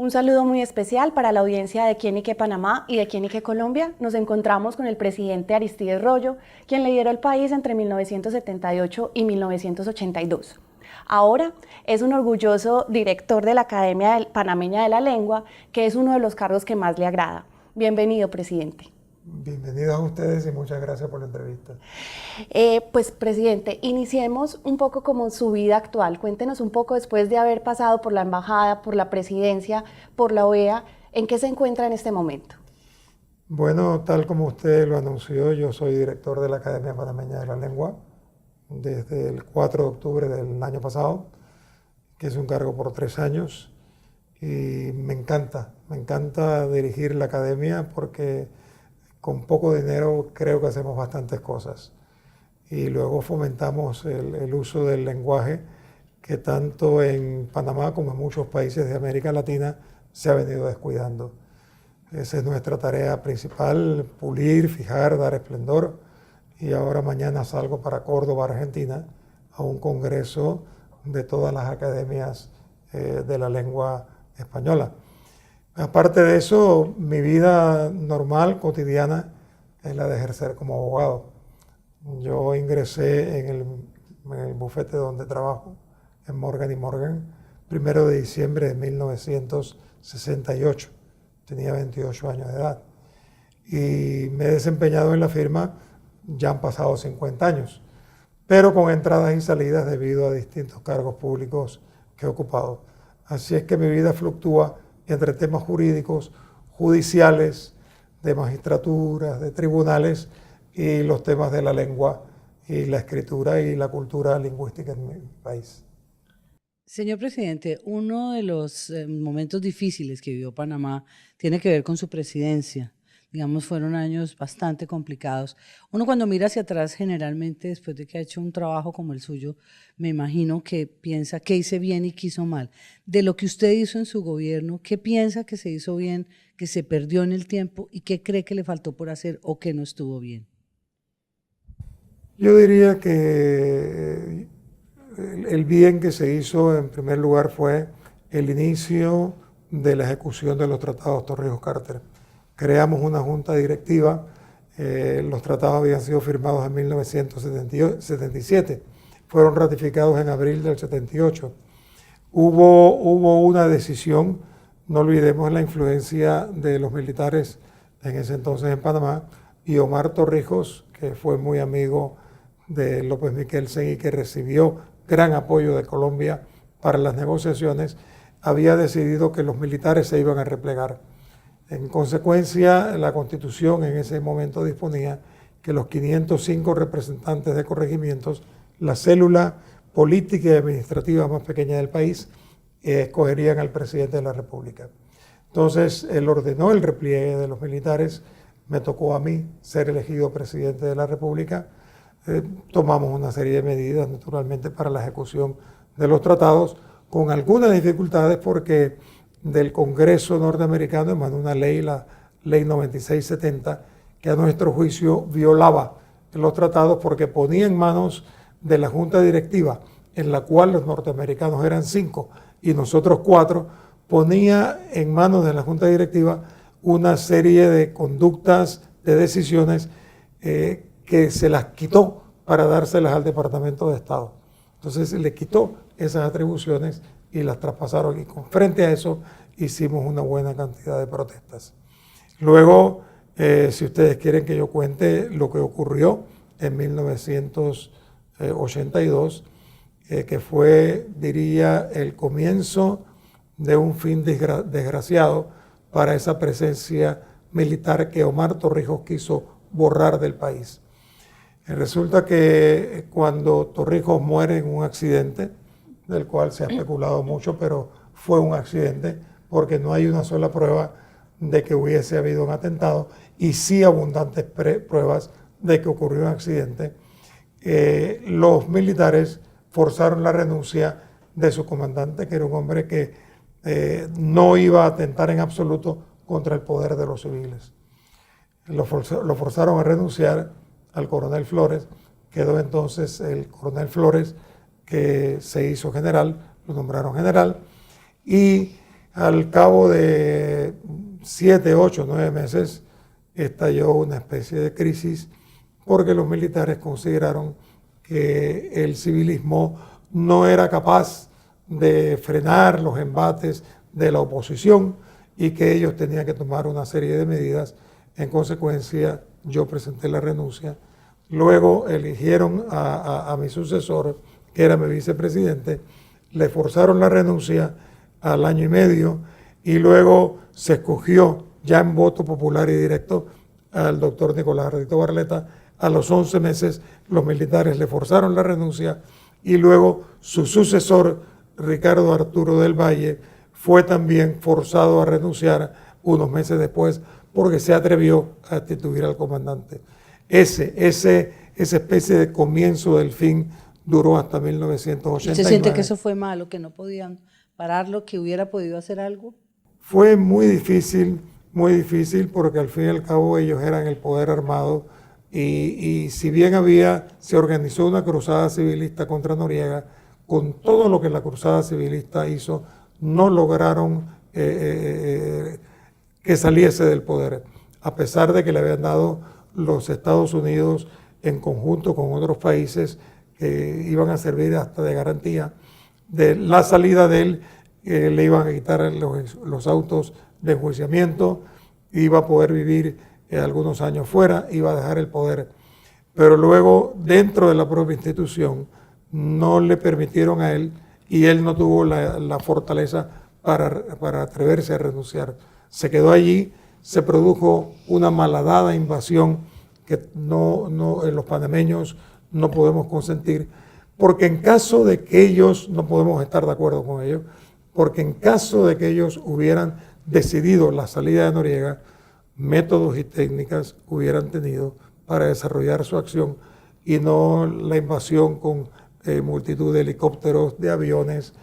Un saludo muy especial para la audiencia de Quién y Qué Panamá y de Quién y Qué Colombia. Nos encontramos con el presidente Aristides Royo, quien lideró el país entre 1978 y 1982. Ahora es un orgulloso director de la Academia Panameña de la Lengua, que es uno de los cargos que más le agrada. Bienvenido, presidente. Bienvenidos a ustedes y muchas gracias por la entrevista. Pues, presidente, iniciemos un poco como su vida actual. Cuéntenos un poco, después de haber pasado por la embajada, por la presidencia, por la OEA, ¿en qué se encuentra en este momento? Bueno, tal como usted lo anunció, yo soy director de la Academia Panameña de la Lengua desde el 4 de octubre del año pasado, que es un cargo por 3 años. Y me encanta dirigir la academia porque con poco dinero creo que hacemos bastantes cosas. Y luego fomentamos el uso del lenguaje que tanto en Panamá como en muchos países de América Latina se ha venido descuidando. Esa es nuestra tarea principal, pulir, fijar, dar esplendor. Y ahora mañana salgo para Córdoba, Argentina, a un congreso de todas las academias de la lengua española. Aparte de eso, mi vida normal, cotidiana, es la de ejercer como abogado. Yo ingresé en el bufete donde trabajo, en Morgan y Morgan, 1 de diciembre de 1968. Tenía 28 años de edad. Y me he desempeñado en la firma, ya han pasado 50 años, pero con entradas y salidas debido a distintos cargos públicos que he ocupado. Así es que mi vida fluctúa entre temas jurídicos, judiciales, de magistraturas, de tribunales y los temas de la lengua y la escritura y la cultura lingüística en mi país. Señor presidente, uno de los momentos difíciles que vivió Panamá tiene que ver con su presidencia. Digamos, fueron años bastante complicados. Uno cuando mira hacia atrás, generalmente, después de que ha hecho un trabajo como el suyo, me imagino que piensa qué hice bien y qué hizo mal. De lo que usted hizo en su gobierno, ¿qué piensa que se hizo bien, que se perdió en el tiempo y qué cree que le faltó por hacer o que no estuvo bien? Yo diría que el bien que se hizo en primer lugar fue el inicio de la ejecución de los tratados Torrijos-Carter. Creamos una junta directiva, los tratados habían sido firmados en 1977, fueron ratificados en abril del 78. Hubo una decisión, no olvidemos la influencia de los militares en ese entonces en Panamá, y Omar Torrijos, que fue muy amigo de López Miquelsen y que recibió gran apoyo de Colombia para las negociaciones, había decidido que los militares se iban a replegar. En consecuencia, la Constitución en ese momento disponía que los 505 representantes de corregimientos, la célula política y administrativa más pequeña del país, escogerían al presidente de la República. Entonces, él ordenó el repliegue de los militares, me tocó a mí ser elegido presidente de la República. Tomamos una serie de medidas, naturalmente, para la ejecución de los tratados, con algunas dificultades porque del Congreso norteamericano emanó una ley, la Ley 9670, que a nuestro juicio violaba los tratados porque ponía en manos de la Junta Directiva, en la cual los norteamericanos eran 5 y nosotros 4, ponía en manos de la Junta Directiva una serie de conductas, de decisiones que se las quitó para dárselas al Departamento de Estado. Entonces le quitó esas atribuciones y las traspasaron, y frente a eso hicimos una buena cantidad de protestas. Luego, si ustedes quieren que yo cuente lo que ocurrió en 1982, que fue, diría, el comienzo de un fin desgraciado para esa presencia militar que Omar Torrijos quiso borrar del país. Resulta que cuando Torrijos muere en un accidente, del cual se ha especulado mucho, pero fue un accidente porque no hay una sola prueba de que hubiese habido un atentado y sí abundantes pruebas de que ocurrió un accidente. Los militares forzaron la renuncia de su comandante, que era un hombre que no iba a atentar en absoluto contra el poder de los civiles. Lo forzaron a renunciar al coronel Flores. Quedó entonces el coronel Flores, que se hizo general, lo nombraron general, y Al cabo de 7, 8, 9 meses estalló una especie de crisis porque los militares consideraron que el civilismo no era capaz de frenar los embates de la oposición y que ellos tenían que tomar una serie de medidas. En consecuencia, yo presenté la renuncia. Luego eligieron a mi sucesor, que era mi vicepresidente, le forzaron la renuncia al año y medio y luego se escogió ya en voto popular y directo al doctor Nicolás Ardito Barletta. A los 11 meses los militares le forzaron la renuncia y luego su sucesor, Ricardo Arturo del Valle, fue también forzado a renunciar unos meses después porque se atrevió a destituir al comandante. Esa especie de comienzo del fin duró hasta 1989. ¿Usted siente que eso fue malo, que no podían pararlo, que hubiera podido hacer algo? Fue muy difícil porque al fin y al cabo ellos eran el poder armado y si bien se organizó una cruzada civilista contra Noriega, con todo lo que la cruzada civilista hizo, no lograron que saliese del poder, a pesar de que le habían dado los Estados Unidos en conjunto con otros países que iban a servir hasta de garantía. De la salida de él, le iban a quitar los autos de enjuiciamiento, iba a poder vivir algunos años fuera, iba a dejar el poder. Pero luego, dentro de la propia institución, no le permitieron a él y él no tuvo la fortaleza para atreverse a renunciar. Se quedó allí, se produjo una malhadada invasión que los panameños no podemos consentir, porque en caso de que ellos, no podemos estar de acuerdo con ellos, porque en caso de que ellos hubieran decidido la salida de Noriega, métodos y técnicas hubieran tenido para desarrollar su acción y no la invasión con multitud de helicópteros, de aviones,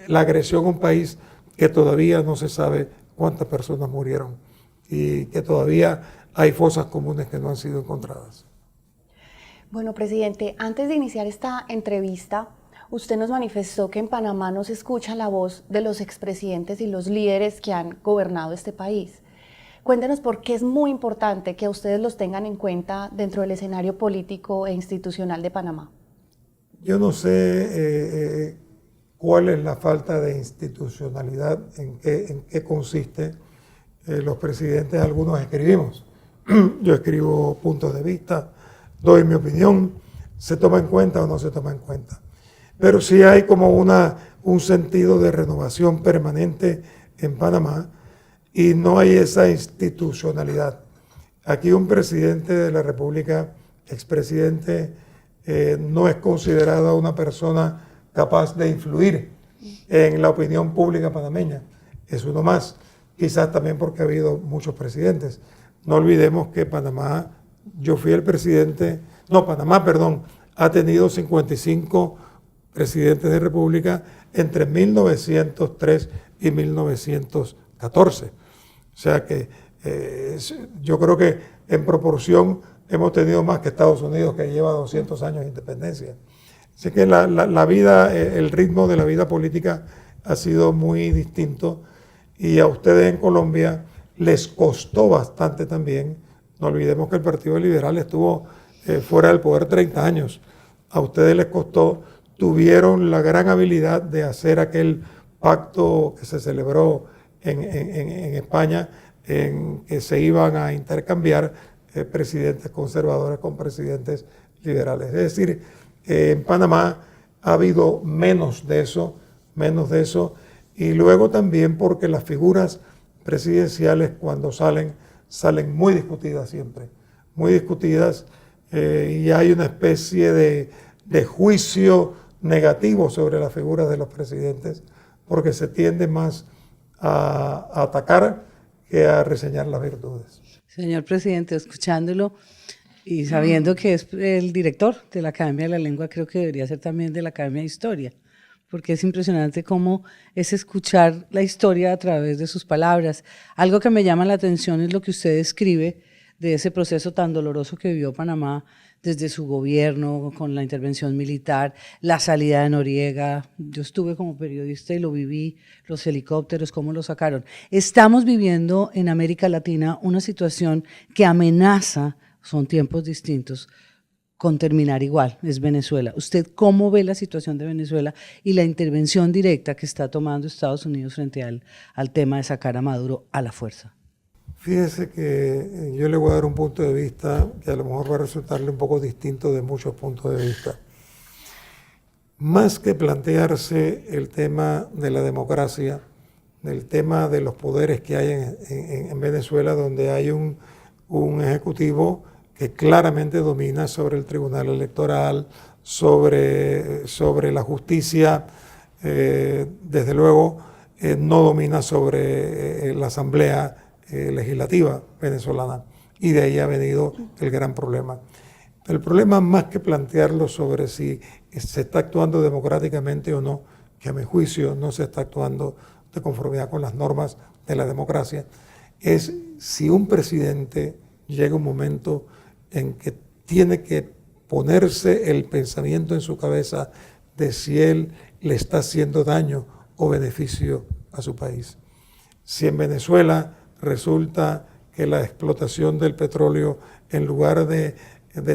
la agresión a un país que todavía no se sabe cuántas personas murieron y que todavía hay fosas comunes que no han sido encontradas. Bueno, presidente, antes de iniciar esta entrevista, usted nos manifestó que en Panamá no se escucha la voz de los expresidentes y los líderes que han gobernado este país. Cuéntenos por qué es muy importante que ustedes los tengan en cuenta dentro del escenario político e institucional de Panamá. Yo no sé cuál es la falta de institucionalidad, en qué consiste. Los presidentes, algunos escribimos. Yo escribo puntos de vista, doy mi opinión, se toma en cuenta o no se toma en cuenta. Pero sí hay como un sentido de renovación permanente en Panamá y no hay esa institucionalidad. Aquí un presidente de la República, expresidente, no es considerada una persona capaz de influir en la opinión pública panameña. Es uno más, quizás también porque ha habido muchos presidentes. No olvidemos que Panamá ha tenido 55 presidentes de república entre 1903 y 1914. O sea que yo creo que en proporción hemos tenido más que Estados Unidos, que lleva 200 años de independencia. Así que la vida, el ritmo de la vida política ha sido muy distinto y a ustedes en Colombia les costó bastante también. No olvidemos que el Partido Liberal estuvo fuera del poder 30 años. A ustedes les costó, tuvieron la gran habilidad de hacer aquel pacto que se celebró en España, en que se iban a intercambiar presidentes conservadores con presidentes liberales. Es decir, en Panamá ha habido menos de eso, y luego también porque las figuras presidenciales cuando salen muy discutidas siempre, muy discutidas, y hay una especie de juicio negativo sobre las figuras de los presidentes, porque se tiende más a atacar que a reseñar las virtudes. Señor presidente, escuchándolo y sabiendo que es el director de la Academia de la Lengua, creo que debería ser también de la Academia de Historia, porque es impresionante cómo es escuchar la historia a través de sus palabras. Algo que me llama la atención es lo que usted escribe de ese proceso tan doloroso que vivió Panamá desde su gobierno, con la intervención militar, la salida de Noriega. Yo estuve como periodista y lo viví, los helicópteros, cómo lo sacaron. Estamos viviendo en América Latina una situación que amenaza, son tiempos distintos, con terminar igual, es Venezuela. ¿Usted cómo ve la situación de Venezuela y la intervención directa que está tomando Estados Unidos frente al tema de sacar a Maduro a la fuerza? Fíjese que yo le voy a dar un punto de vista que a lo mejor va a resultarle un poco distinto de muchos puntos de vista. Más que plantearse el tema de la democracia, el tema de los poderes que hay en Venezuela, donde hay un ejecutivo que claramente domina sobre el tribunal electoral, sobre la justicia, desde luego no domina sobre la asamblea legislativa venezolana, y de ahí ha venido el gran problema. El problema, más que plantearlo sobre si se está actuando democráticamente o no, que a mi juicio no se está actuando de conformidad con las normas de la democracia, es si un presidente llega un momento en que tiene que ponerse el pensamiento en su cabeza de si él le está haciendo daño o beneficio a su país. Si en Venezuela resulta que la explotación del petróleo, en lugar de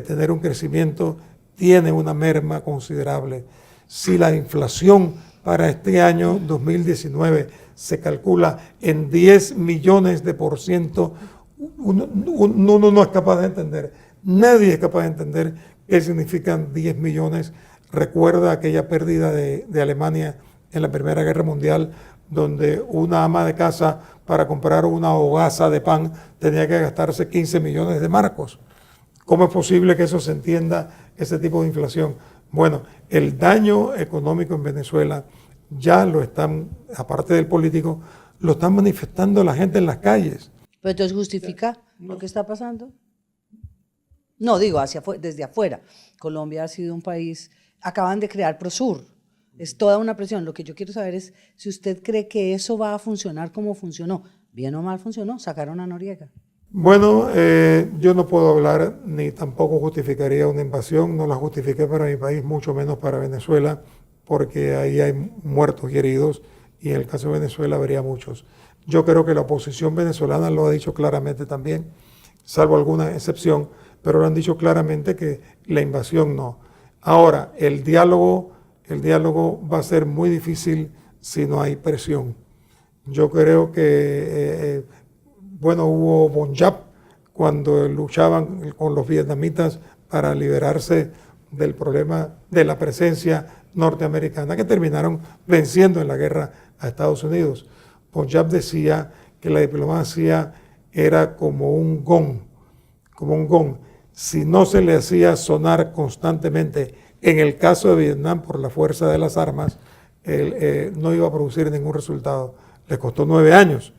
tener un crecimiento, tiene una merma considerable. Si la inflación para este año 2019 se calcula en 10 millones de %, uno no es capaz de entender, nadie es capaz de entender qué significan 10 millones. Recuerda aquella pérdida de Alemania en la Primera Guerra Mundial, donde una ama de casa para comprar una hogaza de pan tenía que gastarse 15 millones de marcos. ¿Cómo es posible que eso se entienda, ese tipo de inflación? Bueno, el daño económico en Venezuela ya lo están, aparte del político, lo están manifestando la gente en las calles. ¿Pero entonces justifica lo que está pasando? No, digo, desde afuera. Colombia ha sido un país, acaban de crear Prosur, es toda una presión. Lo que yo quiero saber es si usted cree que eso va a funcionar como funcionó. Bien o mal funcionó, sacaron a Noriega. Bueno, yo no puedo hablar ni tampoco justificaría una invasión, no la justifiqué para mi país, mucho menos para Venezuela, porque ahí hay muertos y heridos, y en el caso de Venezuela habría muchos. Yo creo que la oposición venezolana lo ha dicho claramente también, salvo alguna excepción, pero lo han dicho claramente que la invasión no. Ahora, el diálogo va a ser muy difícil si no hay presión. Yo creo que, hubo Bonjab cuando luchaban con los vietnamitas para liberarse del problema de la presencia norteamericana, que terminaron venciendo en la guerra a Estados Unidos. Bonjab decía que la diplomacia era como un gong, Si no se le hacía sonar constantemente, en el caso de Vietnam por la fuerza de las armas, no iba a producir ningún resultado. Le costó 9 años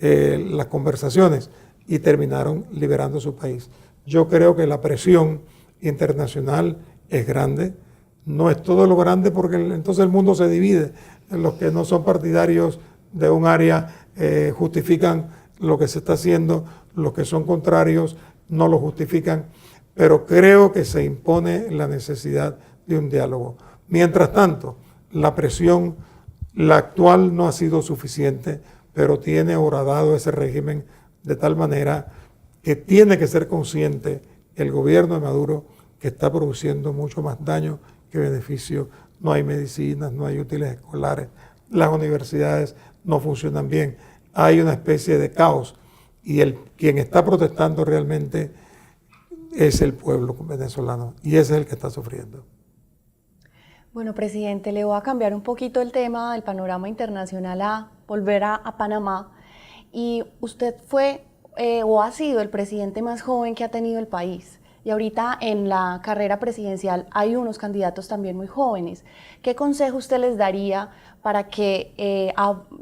las conversaciones y terminaron liberando su país. Yo creo que la presión internacional es grande, no es todo lo grande porque entonces el mundo se divide. Los que no son partidarios de un área justifican lo que se está haciendo, los que son contrarios no lo justifican, pero creo que se impone la necesidad de un diálogo. Mientras tanto, la presión, la actual, no ha sido suficiente, pero tiene horadado ese régimen de tal manera que tiene que ser consciente el gobierno de Maduro que está produciendo mucho más daño que beneficio. No hay medicinas, no hay útiles escolares, las universidades no funcionan bien, hay una especie de caos y quien está protestando realmente es el pueblo venezolano y ese es el que está sufriendo. Bueno, presidente, le voy a cambiar un poquito el tema del panorama internacional a volver a Panamá. Y usted fue o ha sido el presidente más joven que ha tenido el país. Y ahorita en la carrera presidencial hay unos candidatos también muy jóvenes. ¿Qué consejo usted les daría para que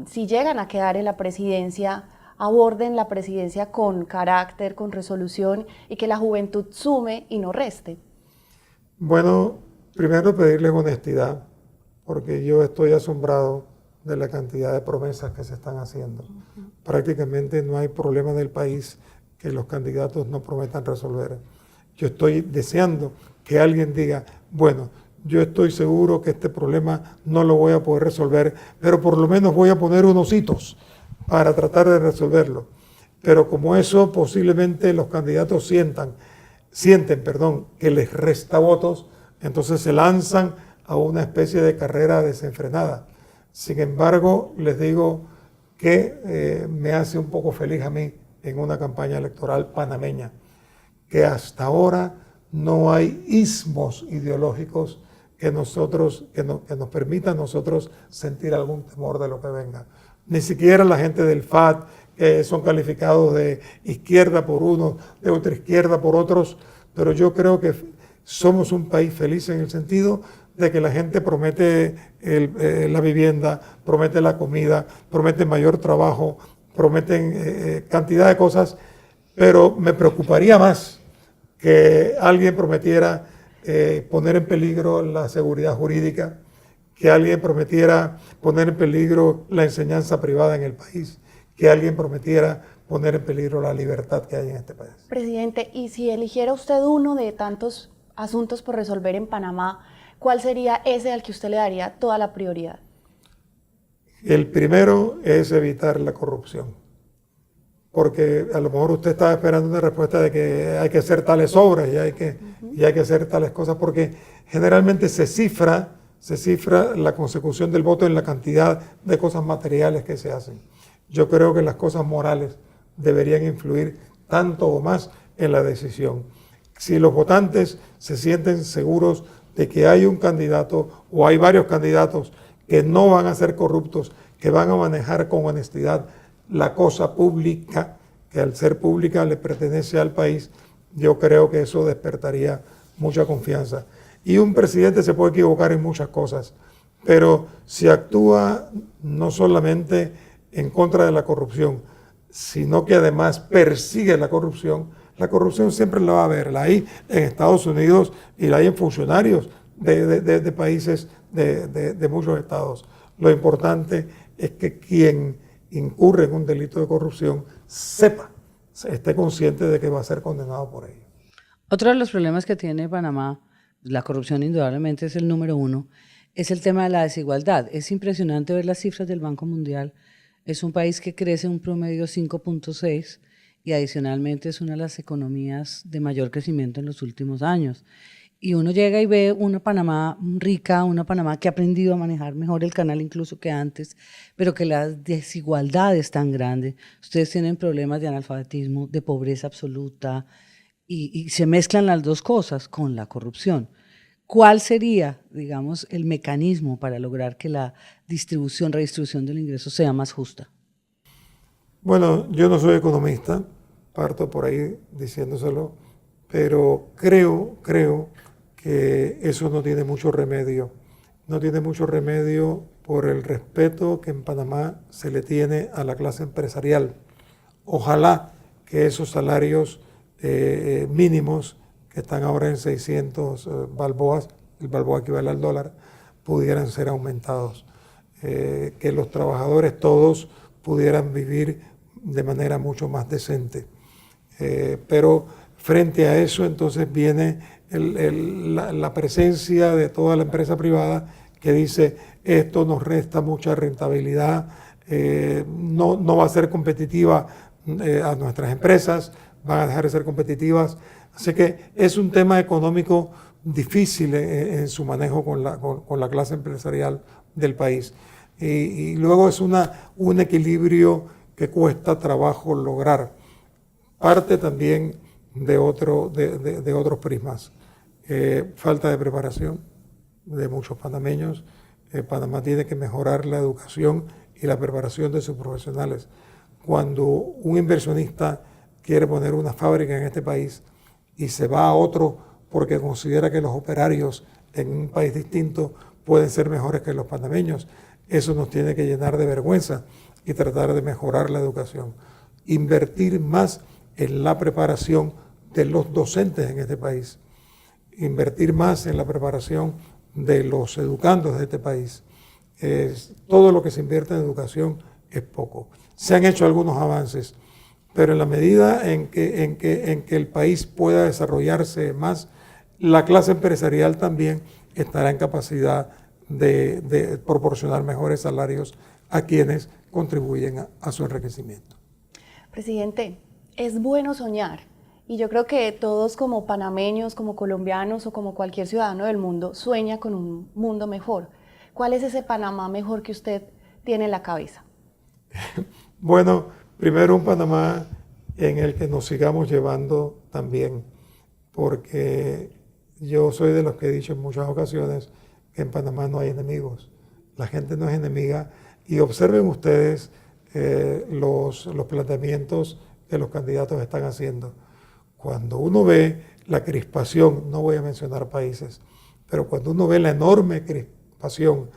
si llegan a quedar en la presidencia, aborden la presidencia con carácter, con resolución y que la juventud sume y no reste? Bueno, primero pedirles honestidad, porque yo estoy asombrado de la cantidad de promesas que se están haciendo. Prácticamente no hay problema en el país que los candidatos no prometan resolver. Yo estoy deseando que alguien diga, bueno, yo estoy seguro que este problema no lo voy a poder resolver, pero por lo menos voy a poner unos hitos para tratar de resolverlo. Pero como eso posiblemente los candidatos sienten, que les resta votos, entonces se lanzan a una especie de carrera desenfrenada. Sin embargo, les digo que me hace un poco feliz a mí en una campaña electoral panameña, que hasta ahora no hay ismos ideológicos que nos permitan a nosotros sentir algún temor de lo que venga. Ni siquiera la gente del FAT, que son calificados de izquierda por unos, de ultraizquierda por otros, pero yo creo que somos un país feliz en el sentido de que la gente promete la vivienda, promete la comida, promete mayor trabajo, prometen cantidad de cosas, pero me preocuparía más que alguien prometiera poner en peligro la seguridad jurídica, que alguien prometiera poner en peligro la enseñanza privada en el país, que alguien prometiera poner en peligro la libertad que hay en este país. Presidente, y si eligiera usted uno de tantos asuntos por resolver en Panamá, ¿cuál sería ese al que usted le daría toda la prioridad? El primero es evitar la corrupción, porque a lo mejor usted estaba esperando una respuesta de que hay que hacer tales obras y hay que hacer tales cosas, porque generalmente se cifra la consecución del voto en la cantidad de cosas materiales que se hacen. Yo creo que las cosas morales deberían influir tanto o más en la decisión. Si los votantes se sienten seguros de que hay un candidato o hay varios candidatos que no van a ser corruptos, que van a manejar con honestidad la cosa pública, que al ser pública le pertenece al país, yo creo que eso despertaría mucha confianza. Y un presidente se puede equivocar en muchas cosas, pero si actúa no solamente en contra de la corrupción, sino que además persigue la corrupción siempre la va a haber. La hay en Estados Unidos y la hay en funcionarios de países de muchos estados. Lo importante es que quien incurre en un delito de corrupción esté consciente de que va a ser condenado por ello. Otro de los problemas que tiene Panamá, la corrupción indudablemente es el número uno, es el tema de la desigualdad. Es impresionante ver las cifras del Banco Mundial. Es un país que crece un promedio 5.6 y adicionalmente es una de las economías de mayor crecimiento en los últimos años. Y uno llega y ve una Panamá rica, una Panamá que ha aprendido a manejar mejor el canal incluso que antes, pero que la desigualdad es tan grande. Ustedes tienen problemas de analfabetismo, de pobreza absoluta, y se mezclan las dos cosas con la corrupción. ¿Cuál sería, digamos, el mecanismo para lograr que la redistribución del ingreso sea más justa? Bueno, yo no soy economista, parto por ahí diciéndoselo, pero creo que eso no tiene mucho remedio. No tiene mucho remedio por el respeto que en Panamá se le tiene a la clase empresarial. Ojalá que esos salarios mínimos que están ahora en 600 balboas, el balboa equivale al dólar, pudieran ser aumentados. Que los trabajadores todos pudieran vivir de manera mucho más decente. Pero frente a eso entonces viene la presencia de toda la empresa privada que dice esto nos resta mucha rentabilidad, no va a ser competitiva a nuestras empresas, van a dejar de ser competitivas. Así que es un tema económico difícil en su manejo con la clase empresarial del país. Y luego es un equilibrio que cuesta trabajo lograr. Parte también de otros prismas. Falta de preparación de muchos panameños. Panamá tiene que mejorar la educación y la preparación de sus profesionales. Cuando un inversionista quiere poner una fábrica en este país y se va a otro porque considera que los operarios en un país distinto pueden ser mejores que los panameños, eso nos tiene que llenar de vergüenza y tratar de mejorar la educación. Invertir más en la preparación de los docentes en este país, invertir más en la preparación de los educandos de este país. Todo lo que se invierte en educación es poco. Se han hecho algunos avances, pero en la medida en que el país pueda desarrollarse más, la clase empresarial también estará en capacidad de proporcionar mejores salarios a quienes contribuyen a su enriquecimiento. Presidente, es bueno soñar y yo creo que todos como panameños, como colombianos o como cualquier ciudadano del mundo sueña con un mundo mejor. ¿Cuál es ese Panamá mejor que usted tiene en la cabeza? Bueno, primero un Panamá en el que nos sigamos llevando también, porque yo soy de los que he dicho en muchas ocasiones que en Panamá no hay enemigos, la gente no es enemiga, y observen ustedes los planteamientos que los candidatos están haciendo. Cuando uno ve la crispación, no voy a mencionar países, pero cuando uno ve la enorme crispación,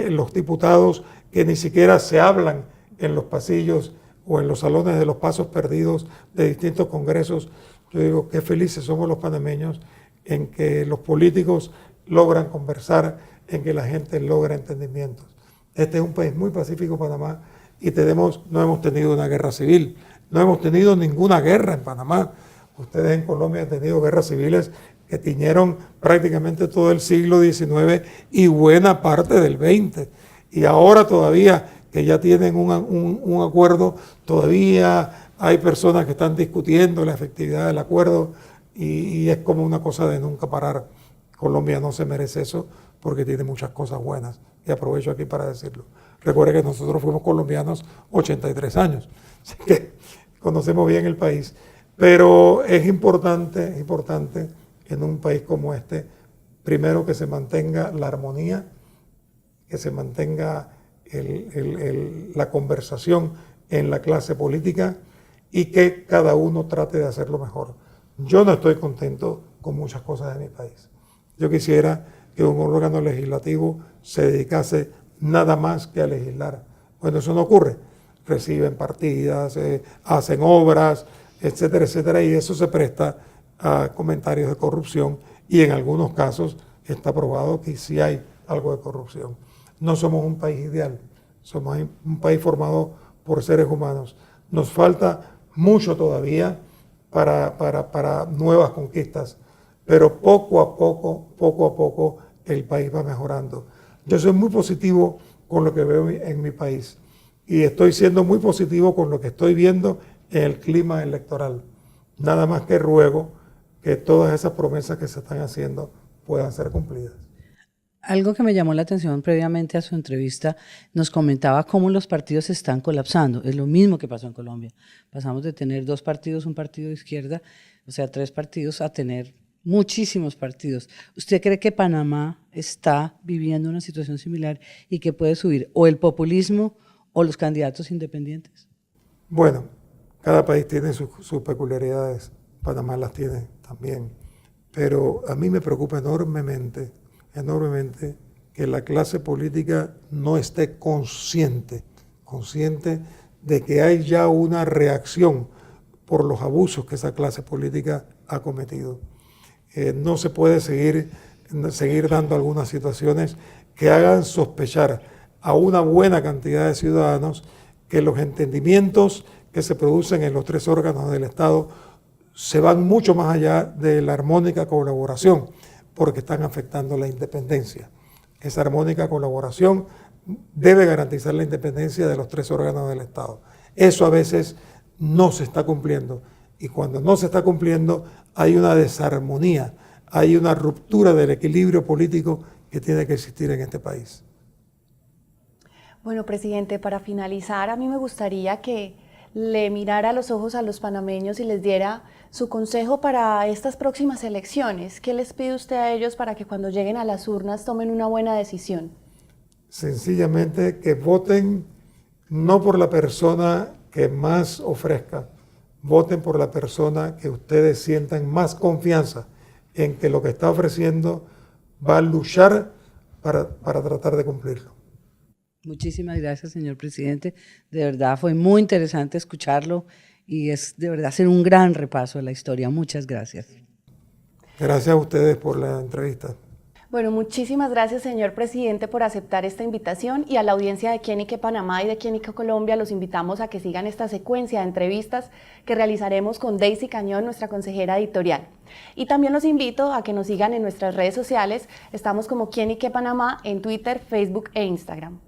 los diputados que ni siquiera se hablan en los pasillos o en los salones de los pasos perdidos de distintos congresos, yo digo qué felices somos los panameños en que los políticos logran conversar, en que la gente logra entendimientos. Este es un país muy pacífico, Panamá, y no hemos tenido una guerra civil, no hemos tenido ninguna guerra en Panamá. Ustedes en Colombia han tenido guerras civiles que tiñeron prácticamente todo el siglo XIX y buena parte del XX. Y ahora todavía, que ya tienen un acuerdo, todavía hay personas que están discutiendo la efectividad del acuerdo y es como una cosa de nunca parar. Colombia no se merece eso porque tiene muchas cosas buenas. Y aprovecho aquí para decirlo. Recuerde que nosotros fuimos colombianos 83 años, así que conocemos bien el país. Pero es importante en un país como este, primero que se mantenga la armonía, que se mantenga la conversación en la clase política y que cada uno trate de hacerlo mejor. Yo no estoy contento con muchas cosas de mi país. Yo quisiera que un órgano legislativo se dedicase nada más que a legislar. Bueno, eso no ocurre. Reciben partidas, hacen obras, etcétera, etcétera, y eso se presta a comentarios de corrupción y en algunos casos está probado que sí hay algo de corrupción. No somos un país ideal, somos un país formado por seres humanos. Nos falta mucho todavía para nuevas conquistas, pero poco a poco el país va mejorando. Yo soy muy positivo con lo que veo en mi país y estoy siendo muy positivo con lo que estoy viendo en el clima electoral. Nada más que ruego que todas esas promesas que se están haciendo puedan ser cumplidas. Algo que me llamó la atención previamente a su entrevista, nos comentaba cómo los partidos están colapsando. Es lo mismo que pasó en Colombia. Pasamos de tener 2 partidos, un partido de izquierda, o sea, 3 partidos, a tener muchísimos partidos. ¿Usted cree que Panamá está viviendo una situación similar y que puede subir o el populismo o los candidatos independientes? Bueno, cada país tiene sus peculiaridades, Panamá las tiene también, pero a mí me preocupa enormemente que la clase política no esté consciente de que hay ya una reacción por los abusos que esa clase política ha cometido. No se puede seguir dando algunas situaciones que hagan sospechar a una buena cantidad de ciudadanos que los entendimientos que se producen en los 3 órganos del Estado se van mucho más allá de la armónica colaboración, porque están afectando la independencia. Esa armónica colaboración debe garantizar la independencia de los 3 órganos del Estado. Eso a veces no se está cumpliendo, y cuando no se está cumpliendo hay una desarmonía, hay una ruptura del equilibrio político que tiene que existir en este país. Bueno, presidente, para finalizar, a mí me gustaría que le mirara a los ojos a los panameños y les diera su consejo para estas próximas elecciones. ¿Qué les pide usted a ellos para que cuando lleguen a las urnas tomen una buena decisión? Sencillamente que voten no por la persona que más ofrezca, voten por la persona que ustedes sientan más confianza en que lo que está ofreciendo va a luchar para tratar de cumplirlo. Muchísimas gracias, señor presidente. De verdad fue muy interesante escucharlo y es de verdad hacer un gran repaso de la historia. Muchas gracias. Gracias a ustedes por la entrevista. Bueno, muchísimas gracias, señor presidente, por aceptar esta invitación, y a la audiencia de Quién y Qué Panamá y de Quién y Qué Colombia los invitamos a que sigan esta secuencia de entrevistas que realizaremos con Daisy Cañón, nuestra consejera editorial. Y también los invito a que nos sigan en nuestras redes sociales. Estamos como Quién y Qué Panamá en Twitter, Facebook e Instagram.